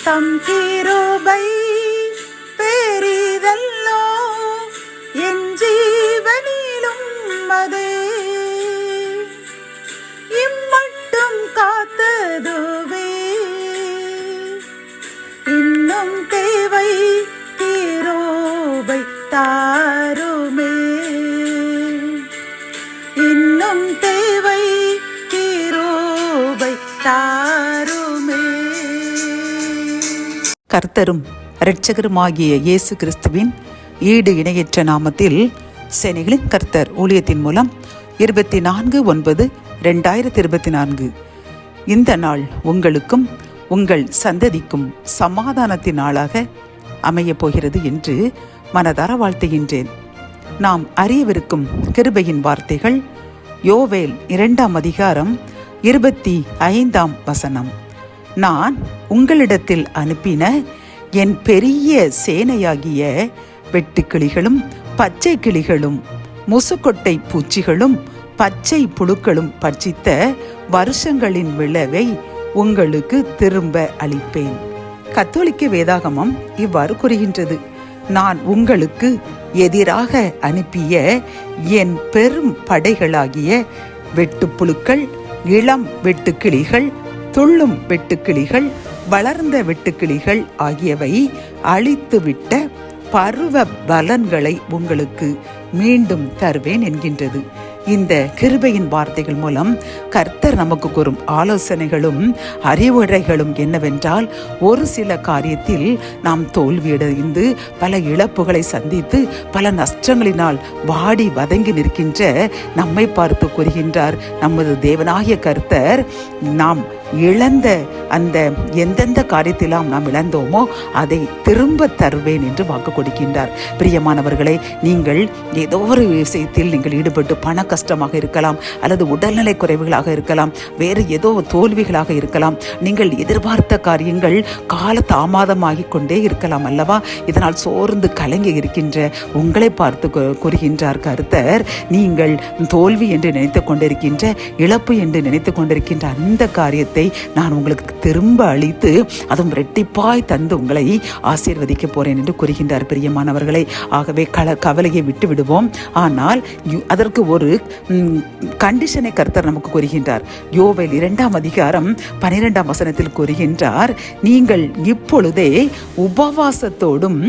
தம் கிருபை பெரிதல்லோ, என் ஜீவனிலும் அதே இம்மட்டும் காத்ததுவே. இன்னும் தேவை கிருபை தாருமே, இன்னும் தேவை கிருபை தாருமே. கர்த்தரும் இரட்சகருமாகிய இயேசு கிறிஸ்துவின் ஈடு இணையற்ற நாமத்தில் சேனைகளின் கர்த்தர் ஊழியத்தின் மூலம் 24/9/2024 இந்த நாள் உங்களுக்கும் உங்கள் சந்ததிக்கும் சமாதானத்தின் நாளாக அமையப் போகிறது என்று மனதார வாழ்த்துகின்றேன். நாம் அறியவிருக்கும் கிருபையின் வார்த்தைகள் யோவேல் 2:25. நான் உங்களிடத்தில் அனுப்பின என் பெரிய சேனையாகிய வெட்டுக்கிளிகளும் பச்சை கிளிகளும் முசுக்கொட்டை பூச்சிகளும் பச்சை புழுக்களும் பட்சித்த வருஷங்களின் விளைவை உங்களுக்கு திரும்ப அளிப்பேன். கத்தோலிக்க வேதாகமம் இவ்வாறு கூறுகின்றது: நான் உங்களுக்கு எதிராக அனுப்பிய என் பெரும் படைகளாகிய வெட்டுப்புழுக்கள், இளம் வெட்டுக்கிளிகள், துள்ளும் வெட்டுக்கிளிகள், வளர்ந்த வெட்டுக்கிளிகள் ஆகியவை அழித்துவிட்ட பருவ பலன்களை உங்களுக்கு மீண்டும் தருவேன் என்கின்றது. இந்த கிருபையின் வார்த்தைகள் மூலம் கர்த்தர் நமக்கு கூறும் ஆலோசனைகளும் அறிவுரைகளும் என்னவென்றால், ஒரு சில காரியத்தில் நாம் தோல்வியடைந்து பல இழப்புகளை சந்தித்து பல நஷ்டங்களினால் வாடி வதங்கி நிற்கின்ற நம்மை பார்த்து கூறுகின்றார் நமது தேவனாகிய கர்த்தர், நாம் இழந்த அந்த எந்தெந்த காரியத்திலாம் நாம் இழந்தோமோ அதை திரும்ப தருவேன் என்று வாக்கு கொடுக்கின்றார். பிரியமானவர்களே, நீங்கள் ஏதோ ஒரு விஷயத்தில் நீங்கள் ஈடுபட்டு பண கஷ்டமாக இருக்கலாம், அல்லது உடல்நிலை குறைவுகளாக இருக்கலாம், வேறு ஏதோ தோல்விகளாக இருக்கலாம். நீங்கள் எதிர்பார்த்த காரியங்கள் கால தாமதமாகி கொண்டே இருக்கலாம் அல்லவா? இதனால் சோர்ந்து கலங்கி இருக்கின்ற உங்களை பார்த்து கூறுகின்றார் கர்த்தர், நீங்கள் தோல்வி என்று நினைத்து கொண்டிருக்கின்ற, இழப்பு என்று நினைத்து கொண்டிருக்கின்ற அந்த காரியத்தை நான் உங்களுக்கு திரும்ப அளித்து அதுவும் இரட்டிப்பாய் தந்து உங்களை ஆசீர்வதிக்க போறேன் என்று கூறுகின்றார். பிரியமானவர்களே, ஆகவே கவலையை விட்டு விடுவோம். ஆனால் அதற்கு ஒரு கண்டிஷனை கர்த்தர் நமக்கு கூறுகின்றார். யோவேல் 2:12 கூறுகின்றார், நீங்கள் இப்பொழுதே உபவாசத்தோடும்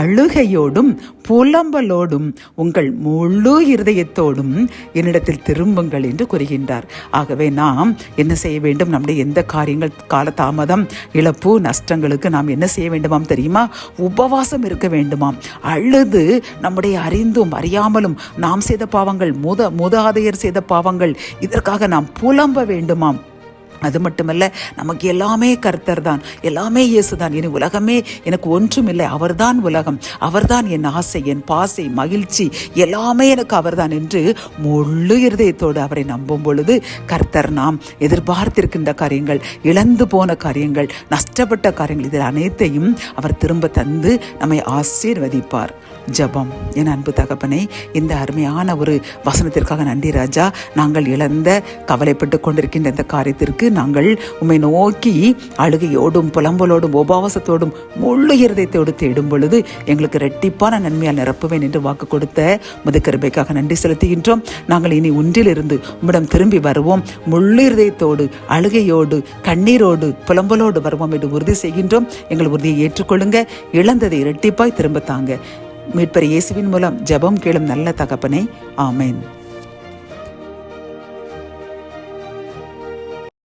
அழுகையோடும் புலம்பலோடும் உங்கள் முழு இருதயத்தோடும் என்னிடத்தில் திரும்புங்கள் என்று கூறுகின்றார். ஆகவே நாம் என்ன செய்ய வேண்டும்? நம்முடைய எந்த காரியங்கள் காலதாமதம், இழப்பு, நஷ்டங்களுக்கு நாம் என்ன செய்ய வேண்டுமாம் தெரியுமா? உபவாசம் இருக்க வேண்டுமாம். அழுது நம்முடைய அறிந்தும் அறியாமலும் நாம் செய்த பாவங்கள், மூதாதையர் செய்த பாவங்கள், இதற்காக நாம் புலம்ப வேண்டுமாம். அது மட்டுமல்ல, நமக்கு எல்லாமே கர்த்தர் தான், எல்லாமே இயேசுதான். இனி உலகமே எனக்கு ஒன்றும் இல்லை, அவர்தான் உலகம், அவர்தான் என் ஆசை, என் பாசை, மகிழ்ச்சி, எல்லாமே எனக்கு அவர்தான் என்று முழு இருதயத்தோடு அவரை நம்பும் பொழுது கர்த்தர் நாம் எதிர்பார்த்திருக்கின்ற காரியங்கள், இழந்து போன காரியங்கள், நஷ்டப்பட்ட காரியங்கள், இதில் அனைத்தையும் அவர் திரும்ப தந்து நம்மை ஆசீர்வதிப்பார். ஜெபம். என் அன்பு தகப்பனை, இந்த அருமையான ஒரு வசனத்திற்காக நன்றி ராஜா. நாங்கள் இழந்த, கவலைப்பட்டு கொண்டிருக்கின்ற இந்த காரியத்திற்கு நாங்கள் உம்மை நோக்கி அழுகையோடும் புலம்பலோடும் உபவாசத்தோடும் முழு இருதயத்தோடு தேடும் பொழுது எங்களுக்கு இரட்டிப்பான நன்மையால் நிரப்புவேன் என்று வாக்கு கொடுத்த முது கிருபைக்காக நன்றி செலுத்துகின்றோம். நாங்கள் இனி ஒன்றிலிருந்து உம்மிடம் திரும்பி வருவோம். முழு இருதயத்தோடு, அழுகையோடு, கண்ணீரோடு, புலம்பலோடு வருவோம் என்று உறுதி செய்கின்றோம். எங்கள் உறுதியை ஏற்றுக்கொள்ளுங்க. இழந்ததை இரட்டிப்பாய் திரும்ப தாங்க. மீட்பர் இயேசுவின் மூலம் ஜெபம் கேளும் நல்ல தகப்பனே, ஆமென்.